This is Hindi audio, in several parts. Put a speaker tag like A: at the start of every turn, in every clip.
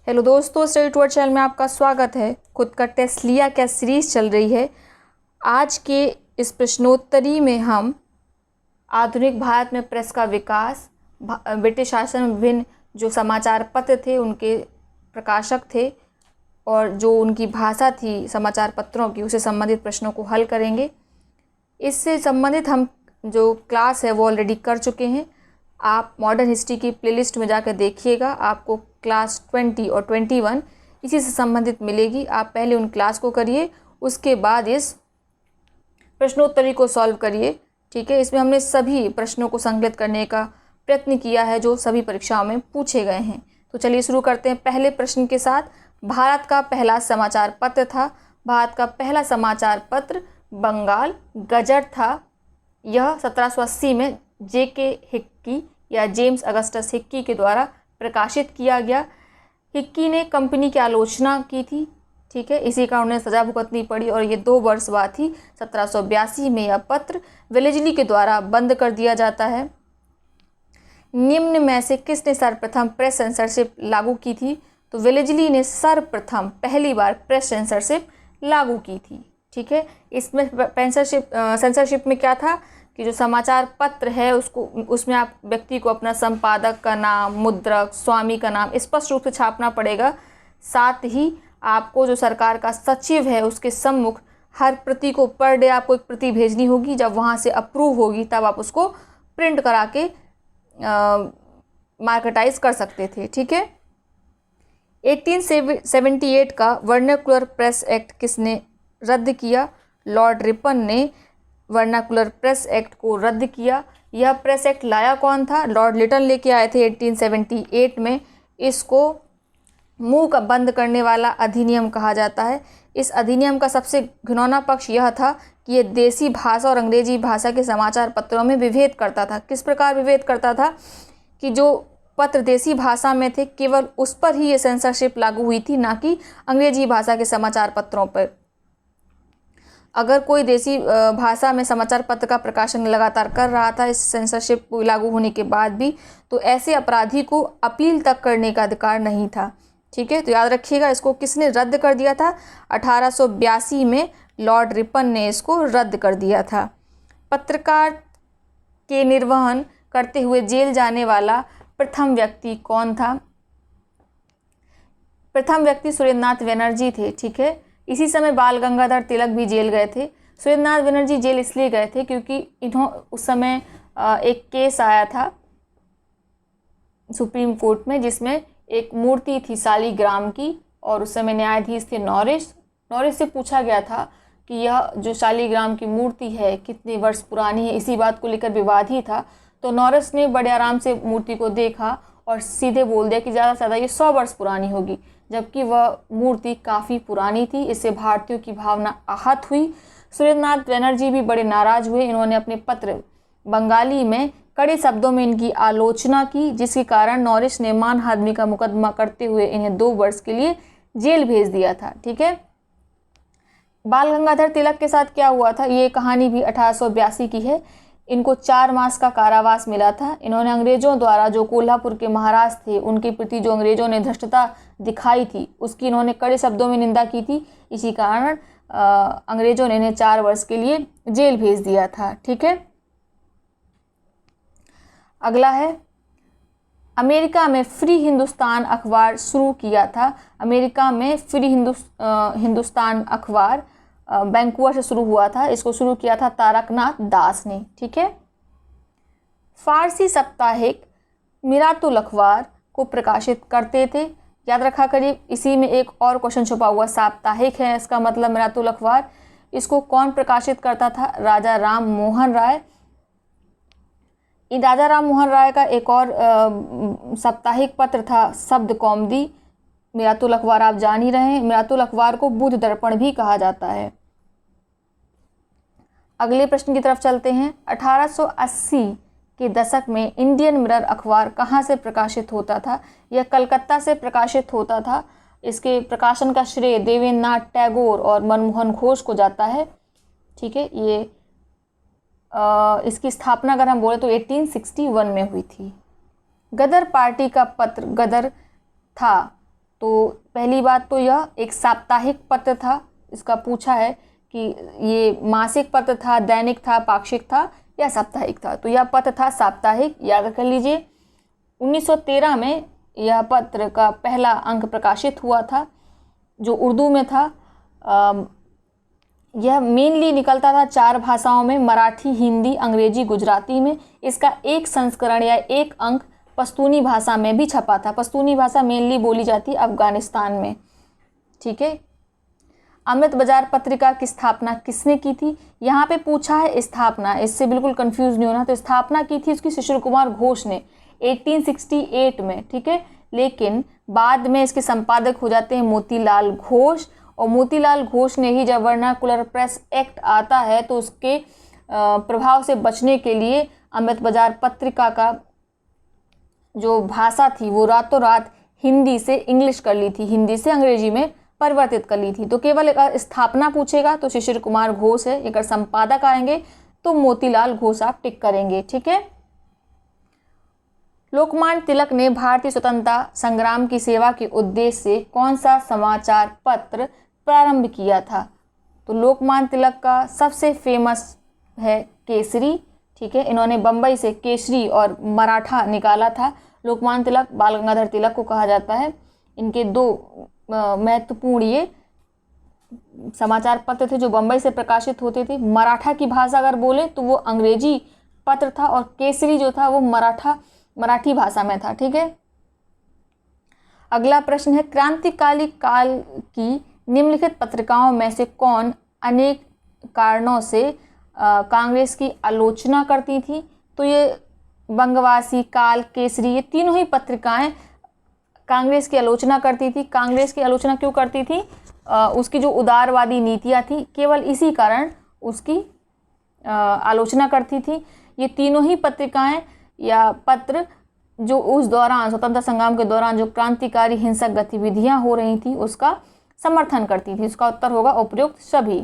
A: हेलो दोस्तों, स्टडी टूअर्ड चैनल में आपका स्वागत है। खुद का टेस्ट लिया क्या सीरीज चल रही है। आज के इस प्रश्नोत्तरी में हम आधुनिक भारत में प्रेस का विकास, ब्रिटिश शासन में विभिन्न जो समाचार पत्र थे उनके प्रकाशक थे और जो उनकी भाषा थी समाचार पत्रों की, उससे संबंधित प्रश्नों को हल करेंगे। इससे संबंधित हम जो क्लास है वो ऑलरेडी कर चुके हैं। आप मॉडर्न हिस्ट्री की प्लेलिस्ट में जाकर देखिएगा, आपको क्लास 20 और 21 इसी से संबंधित मिलेगी। आप पहले उन क्लास को करिए, उसके बाद इस प्रश्नोत्तरी को सॉल्व करिए। ठीक है, इसमें हमने सभी प्रश्नों को संकलित करने का प्रयत्न किया है जो सभी परीक्षाओं में पूछे गए हैं। तो चलिए शुरू करते हैं पहले प्रश्न के साथ। भारत का पहला समाचार पत्र था। भारत का पहला समाचार पत्र बंगाल गजट था। यह 1780 में J.K. हिक्की या जेम्स अगस्टस हिक्की के द्वारा प्रकाशित किया गया। हिक्की ने कंपनी की आलोचना की थी। ठीक है, इसी कारण उन्हें सजा भुगतनी पड़ी और ये 2 वर्ष बाद ही 1782 में यह पत्र वेलेजली के द्वारा बंद कर दिया जाता है। निम्न में से किसने सर्वप्रथम प्रेस सेंसरशिप लागू की थी? तो वेलेजली ने सर्वप्रथम पहली बार प्रेस सेंसरशिप लागू की थी। ठीक है, इसमें सेंसरशिप में क्या था कि जो समाचार पत्र है उसमें आप व्यक्ति को अपना संपादक का नाम, मुद्रक, स्वामी का नाम स्पष्ट रूप से छापना पड़ेगा। साथ ही आपको जो सरकार का सचिव है उसके सम्मुख हर प्रति को पर डे आपको एक प्रति भेजनी होगी। जब वहाँ से अप्रूव होगी तब आप उसको प्रिंट करा के मार्केटाइज कर सकते थे। ठीक है, 1878 का वर्नाकुलर प्रेस एक्ट किसने रद्द किया? लॉर्ड रिपन ने वर्नाकुलर प्रेस एक्ट को रद्द किया। यह प्रेस एक्ट लाया कौन था? लॉर्ड लिटन लेके आए थे 1878 में। इसको मुंह का बंद करने वाला अधिनियम कहा जाता है। इस अधिनियम का सबसे घिनौना पक्ष यह था कि ये देसी भाषा और अंग्रेजी भाषा के समाचार पत्रों में विभेद करता था। किस प्रकार विभेद करता था कि जो पत्र देसी भाषा में थे केवल उस पर ही ये सेंसरशिप लागू हुई थी, ना कि अंग्रेजी भाषा के समाचार पत्रों पर। अगर कोई देसी भाषा में समाचार पत्र का प्रकाशन लगातार कर रहा था इस सेंसरशिप लागू होने के बाद भी, तो ऐसे अपराधी को अपील तक करने का अधिकार नहीं था। ठीक है, तो याद रखिएगा इसको किसने रद्द कर दिया था? 1882 में लॉर्ड रिपन ने इसको रद्द कर दिया था। पत्रकार के निर्वहन करते हुए जेल जाने वाला प्रथम व्यक्ति कौन था? प्रथम व्यक्ति सुरेंद्रनाथ बनर्जी थे। ठीक है, इसी समय बाल गंगाधर तिलक भी जेल गए थे। सुरेंद्रनाथ बनर्जी जेल इसलिए गए थे क्योंकि उस समय एक केस आया था सुप्रीम कोर्ट में जिसमें एक मूर्ति थी शालिग्राम की, और उस समय न्यायाधीश थे नॉरिस से पूछा गया था कि यह जो शालिग्राम की मूर्ति है कितने वर्ष पुरानी है। इसी बात को लेकर विवाद ही था। तो नॉरिस ने बड़े आराम से मूर्ति को देखा और सीधे बोल दिया कि ज़्यादा से ज़्यादा ये 100 वर्ष पुरानी होगी, जबकि वह मूर्ति काफ़ी पुरानी थी। इससे भारतीयों की भावना आहत हुई। सुरेंद्रनाथ बनर्जी भी बड़े नाराज हुए। इन्होंने अपने पत्र बंगाली में कड़े शब्दों में इनकी आलोचना की, जिसके कारण नॉरिस ने मानहानि का मुकदमा करते हुए इन्हें 2 वर्ष के लिए जेल भेज दिया था। ठीक है, बाल गंगाधर तिलक के साथ क्या हुआ था ये कहानी भी 1882 की है। इनको 4 मास का कारावास मिला था। इन्होंने अंग्रेजों द्वारा जो कोल्हापुर के महाराज थे उनके प्रति जो अंग्रेजों ने धृष्टता दिखाई थी उसकी इन्होंने कड़े शब्दों में निंदा की थी। इसी कारण अंग्रेजों ने इन्हें 4 वर्ष के लिए जेल भेज दिया था। ठीक है, अगला है अमेरिका में फ्री हिंदुस्तान अखबार शुरू किया था। अमेरिका में फ्री हिंदुस्तान अखबार वैंकूवर से शुरू हुआ था। इसको शुरू किया था तारकनाथ दास ने। ठीक है, फारसी साप्ताहिक मिरातुल अखबार को प्रकाशित करते थे। याद रखा करिए, इसी में एक और क्वेश्चन छुपा हुआ, साप्ताहिक है इसका मतलब मिरातुल अखबार। इसको कौन प्रकाशित करता था? राजा राम मोहन राय। राजा राम मोहन राय का एक और साप्ताहिक पत्र था शब्द कौमुदी। मिरातुल अखबार आप जान ही रहे हैं। मिरातुल अखबार को बुध दर्पण भी कहा जाता है। अगले प्रश्न की तरफ चलते हैं। 1880 के दशक में इंडियन मिरर अखबार कहाँ से प्रकाशित होता था? यह कलकत्ता से प्रकाशित होता था। इसके प्रकाशन का श्रेय देवेंद्रनाथ टैगोर और मनमोहन घोष को जाता है। ठीक है, ये इसकी स्थापना अगर हम बोले तो 1861 में हुई थी। गदर पार्टी का पत्र गदर था तो पहली बात तो यह एक साप्ताहिक पत्र था, इसका पूछा है कि ये मासिक पत्र था, दैनिक था, पाक्षिक था या साप्ताहिक था। तो यह पत्र था साप्ताहिक, याद कर लीजिए। 1913 में यह पत्र का पहला अंक प्रकाशित हुआ था जो उर्दू में था। यह मेनली निकलता था 4 भाषाओं में, मराठी, हिंदी, अंग्रेजी, गुजराती में। इसका एक संस्करण या एक अंक पश्तूनी भाषा में भी छपा था। पश्तूनी भाषा मेनली बोली जाती है अफगानिस्तान में, ठीक है। अमृत बाजार पत्रिका की स्थापना किसने की थी? यहाँ पे पूछा है स्थापना, इससे बिल्कुल कंफ्यूज नहीं होना। तो स्थापना की थी उसकी शिशिर कुमार घोष ने 1868 में, ठीक है। लेकिन बाद में इसके संपादक हो जाते हैं मोतीलाल घोष, और मोतीलाल घोष ने ही जब वर्नाकुलर प्रेस एक्ट आता है तो उसके प्रभाव से बचने के लिए अमृत बाजार पत्रिका का जो भाषा थी वो रातों रात हिंदी से इंग्लिश कर ली थी, हिंदी से अंग्रेजी में परिवर्तित कर ली थी। तो केवल अगर स्थापना पूछेगा तो शिशिर कुमार घोष है, अगर संपादक आएंगे तो मोतीलाल घोष आप टिक करेंगे, ठीक है। लोकमान्य तिलक ने भारतीय स्वतंत्रता संग्राम की सेवा के उद्देश्य से कौन सा समाचार पत्र प्रारंभ किया था? तो लोकमान्य तिलक का सबसे फेमस है केसरी, ठीक है। इन्होंने बम्बई से केसरी और मराठा निकाला था। लोकमान्य तिलक, बाल गंगाधर तिलक को कहा जाता है। इनके 2 महत्वपूर्ण ये समाचार पत्र थे जो बम्बई से प्रकाशित होते थे। मराठा की भाषा अगर बोले तो वो अंग्रेजी पत्र था, और केसरी जो था वो मराठी भाषा में था, ठीक है। अगला प्रश्न है, क्रांतिकाली काल की निम्नलिखित पत्रिकाओं में से कौन अनेक कारणों से कांग्रेस की आलोचना करती थी? तो ये बंगवासी, काल, केसरी, ये तीनों ही पत्रिकाएं कांग्रेस की आलोचना करती थी। कांग्रेस की आलोचना क्यों करती थी? उसकी जो उदारवादी नीतियां थी, केवल इसी कारण उसकी आलोचना करती थी। ये तीनों ही पत्रिकाएं या पत्र जो उस दौरान स्वतंत्रता संग्राम के दौरान जो क्रांतिकारी हिंसक गतिविधियां हो रही थी उसका समर्थन करती थी। उसका उत्तर होगा उपयुक्त सभी।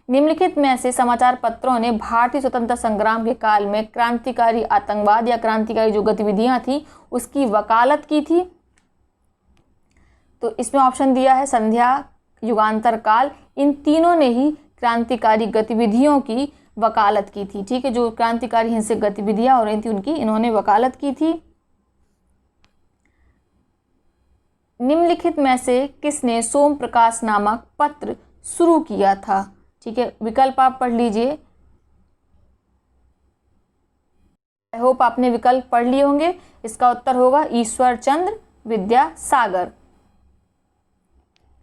A: निम्नलिखित में से समाचार पत्रों ने भारतीय स्वतंत्रता संग्राम के काल में क्रांतिकारी आतंकवाद या क्रांतिकारी जो गतिविधियां थी उसकी वकालत की थी? तो इसमें ऑप्शन दिया है संध्या, युगांतर काल। इन तीनों ने ही क्रांतिकारी गतिविधियों की वकालत की थी, ठीक है। जो क्रांतिकारी हिंसक गतिविधियां हो रही थी उनकी इन्होंने वकालत की थी। निम्नलिखित में से किसने सोम प्रकाश नामक पत्र शुरू किया था? ठीक है, विकल्प आप पढ़ लीजिए। आई होप आपने विकल्प पढ़ लिए होंगे। इसका उत्तर होगा ईश्वर चंद्र विद्यासागर।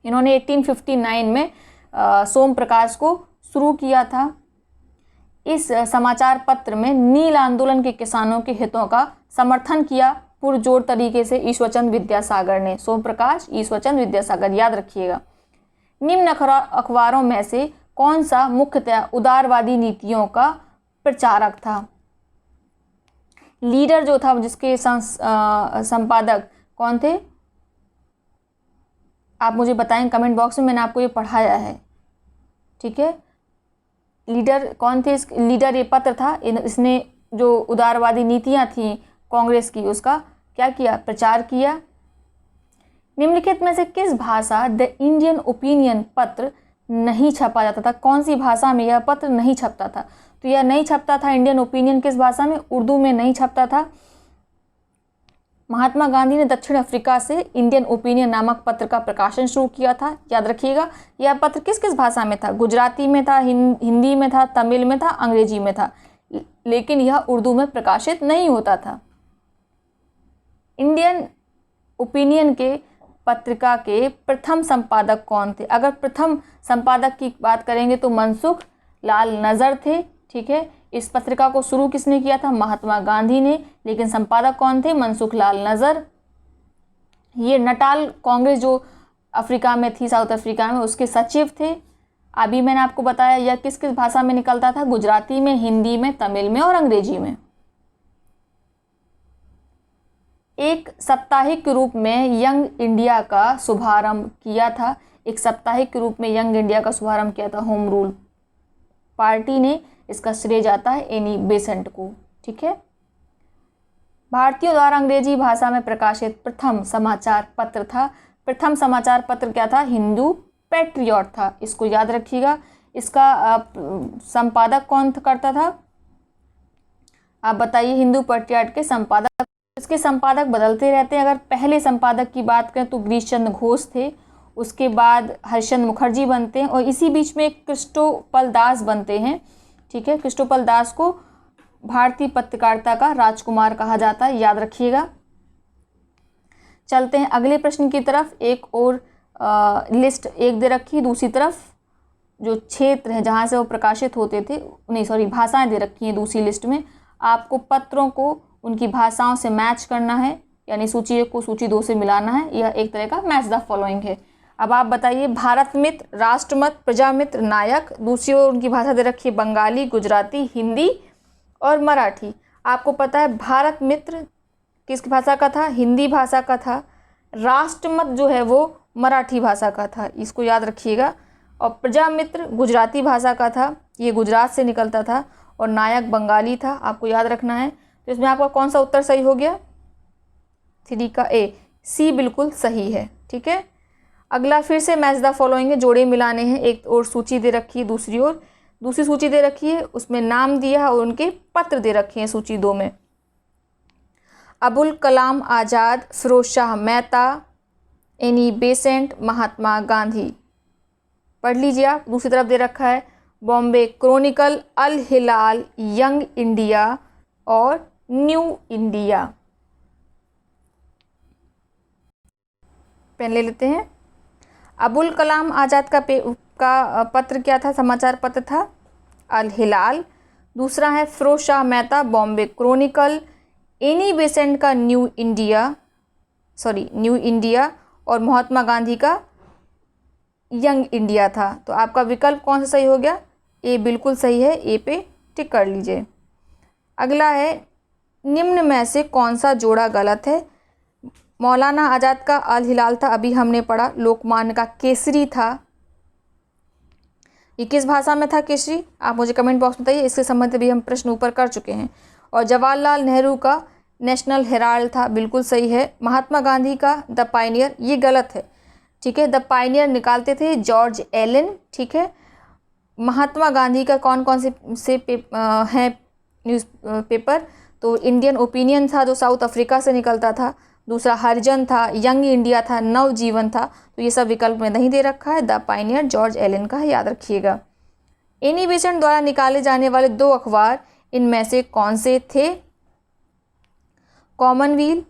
A: इन्होंने 1859 में सोम प्रकाश को शुरू किया था। इस समाचार पत्र में नील आंदोलन के किसानों के हितों का समर्थन किया पुरजोर तरीके से ईश्वरचंद्र विद्यासागर ने। सोम प्रकाश, ईश्वरचंद्र विद्यासागर, याद रखिएगा। निम्न अखबारों में से कौन सा मुख्यतः उदारवादी नीतियों का प्रचारक था? लीडर जो था जिसके संपादक कौन थे, आप मुझे बताएं कमेंट बॉक्स में। मैंने आपको ये पढ़ाया है, ठीक है। लीडर कौन थे? लीडर ये पत्र था। इसने जो उदारवादी नीतियां थी कांग्रेस की उसका क्या किया? प्रचार किया। निम्नलिखित में से किस भाषा द इंडियन ओपिनियन पत्र नहीं छपा जाता था? कौन सी भाषा में यह पत्र नहीं छपता था? तो यह नहीं छपता था इंडियन ओपिनियन किस भाषा में? उर्दू में नहीं छपता था। महात्मा गांधी ने दक्षिण अफ्रीका से इंडियन ओपिनियन नामक पत्र का प्रकाशन शुरू किया था, याद रखिएगा। यह पत्र किस किस भाषा में था? गुजराती में था, हिंदी में था, तमिल में था, अंग्रेजी में था, लेकिन यह उर्दू में प्रकाशित नहीं होता था। इंडियन ओपिनियन के पत्रिका के प्रथम संपादक कौन थे? अगर प्रथम संपादक की बात करेंगे तो मनसुख लाल नजर थे, ठीक है। इस पत्रिका को शुरू किसने किया था? महात्मा गांधी ने, लेकिन संपादक कौन थे? मनसुख लाल नजर। ये नटाल कांग्रेस जो अफ्रीका में थी, साउथ अफ्रीका में, उसके सचिव थे। अभी मैंने आपको बताया यह किस किस भाषा में निकलता था? गुजराती में, हिंदी में, तमिल में और अंग्रेजी में। एक साप्ताहिक के रूप में यंग इंडिया का शुभारंभ किया था। एक साप्ताहिक के रूप में यंग इंडिया का शुभारंभ किया था होम रूल पार्टी ने। इसका श्रेय जाता है एनी बेसेंट को, ठीक है। भारतीयों द्वारा अंग्रेजी भाषा में प्रकाशित प्रथम समाचार पत्र था प्रथम समाचार पत्र क्या था? हिंदू पैट्रियट था। इसको याद रखिएगा। इसका संपादक कौन करता था? आप बताइए। हिंदू पैट्रियट के संपादक। इसके संपादक बदलते रहते हैं। अगर पहले संपादक की बात करें तो गिरीश चंद्र घोष थे, उसके बाद हरिश्चंद्र मुखर्जी बनते हैं और इसी बीच में कृष्णोपल दास बनते हैं। ठीक है, कृष्णोपल दास को भारतीय पत्रकारिता का राजकुमार कहा जाता है, याद रखिएगा। चलते हैं अगले प्रश्न की तरफ। एक और लिस्ट एक दे रखी, दूसरी तरफ जो क्षेत्र है जहाँ से वो प्रकाशित होते थे, नहीं सॉरी भाषाएं दे रखी हैं दूसरी लिस्ट में। आपको पत्रों को उनकी भाषाओं से मैच करना है, यानी सूची 1 को सूची 2 से मिलाना है। यह एक तरह का मैच द फॉलोइंग है। अब आप बताइए। भारत मित्र, राष्ट्रमत, प्रजामित्र, नायक। दूसरी ओर उनकी भाषा दे रखी है बंगाली, गुजराती, हिंदी और मराठी। आपको पता है भारत मित्र किस भाषा का था? हिंदी भाषा का था। राष्ट्रमत जो है वो मराठी भाषा का था, इसको याद रखिएगा। और प्रजामित्र गुजराती भाषा का था, ये गुजरात से निकलता था। और नायक बंगाली था, आपको याद रखना है। तो इसमें आपका कौन सा उत्तर सही हो गया? 3 का ए, सी बिल्कुल सही है। ठीक है, अगला फिर से मैच द फॉलोइंग है, जोड़े मिलाने हैं। एक और सूची दे रखी है, दूसरी ओर दूसरी सूची दे रखी है, उसमें नाम दिया है और उनके पत्र दे रखे हैं सूची 2 में। Abul Kalam Azad, Firoz Shah Mehta, Annie Besant, Mahatma Gandhi. पढ़ लीजिए आप। दूसरी तरफ दे रखा है बॉम्बे क्रॉनिकल, अल हिलाल, यंग इंडिया और न्यू इंडिया। पेन ले लेते हैं। अबुल कलाम आज़ाद का पत्र क्या था? समाचार पत्र था अल हिलाल। दूसरा है Firoz Shah Mehta, Bombay chronicle. Annie Besant का न्यू इंडिया और महात्मा गांधी का यंग इंडिया था। तो आपका विकल्प कौन सा सही हो गया? ए बिल्कुल सही है, ए पे टिक कर लीजिए। अगला है निम्न में से कौन सा जोड़ा गलत है? मौलाना आज़ाद का अल हिलाल था, अभी हमने पढ़ा। लोकमान्य का केसरी था। ये किस भाषा में था केसरी? आप मुझे कमेंट बॉक्स में बताइए, इसके संबंध भी हम प्रश्न ऊपर कर चुके हैं। और जवाहरलाल नेहरू का नेशनल हेराल्ड था, बिल्कुल सही है। महात्मा गांधी का द पायनियर, ये गलत है। ठीक है, द पायनियर निकालते थे जॉर्ज एलन। ठीक है, महात्मा गांधी का कौन कौन से हैं न्यूज़ पेपर? तो इंडियन ओपिनियन था जो साउथ अफ्रीका से निकलता था। दूसरा हरिजन था, यंग इंडिया था, नवजीवन था। तो ये सब विकल्प में नहीं दे रखा है। द पायनियर जॉर्ज एलन का है, याद रखिएगा। एनी बेसेंट द्वारा निकाले जाने वाले 2 अखबार इनमें से कौन से थे? कॉमनवेल्थ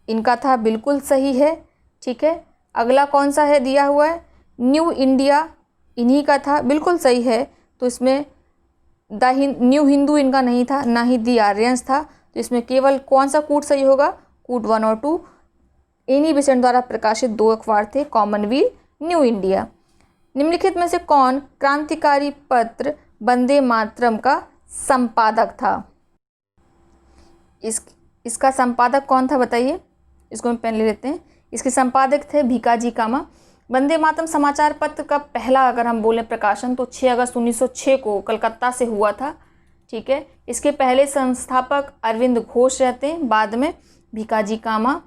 A: इनका था, बिल्कुल सही है। ठीक है, अगला कौन सा है दिया हुआ है? न्यू इंडिया, इन्हीं का था, बिल्कुल सही है। तो इसमें न्यू हिंदू इनका नहीं था, ना ही दी आर्यंस था। तो इसमें केवल कौन सा कूट सही होगा? कूट 1 और 2। एनी बेसेंट द्वारा प्रकाशित 2 अखबार थे, कॉमनवेल्थ, न्यू इंडिया। निम्नलिखित में से कौन क्रांतिकारी पत्र वंदे मातरम का संपादक था? इसका संपादक कौन था बताइए? इसको हम पेन ले लेते हैं। इसके संपादक थे भीकाजी कामा। वंदे मातरम समाचार पत्र का पहला अगर हम बोलें प्रकाशन तो 6 अगस्त 1906 को कलकत्ता से हुआ था। ठीक है, इसके पहले संस्थापक अरविंद घोष रहते हैं, बाद में भीकाजी कामा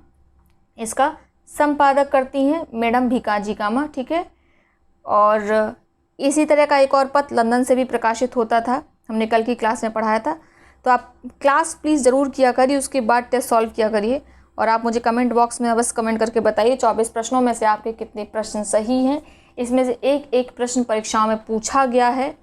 A: इसका संपादक करती हैं, मैडम भीकाजी कामा। ठीक है, और इसी तरह का एक और पत्र लंदन से भी प्रकाशित होता था, हमने कल की क्लास में पढ़ाया था। तो आप क्लास प्लीज़ ज़रूर किया करिए, उसके बाद टेस्ट सॉल्व किया करिए। और आप मुझे कमेंट बॉक्स में अवश्य कमेंट करके बताइए 24 प्रश्नों में से आपके कितने प्रश्न सही हैं। इसमें से एक प्रश्न परीक्षाओं में पूछा गया है।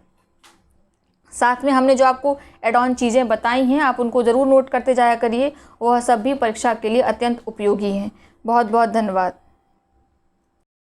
A: साथ में हमने जो आपको एड ऑन चीज़ें बताई हैं आप उनको ज़रूर नोट करते जाया करिए, वह सब भी परीक्षा के लिए अत्यंत उपयोगी हैं। बहुत बहुत धन्यवाद।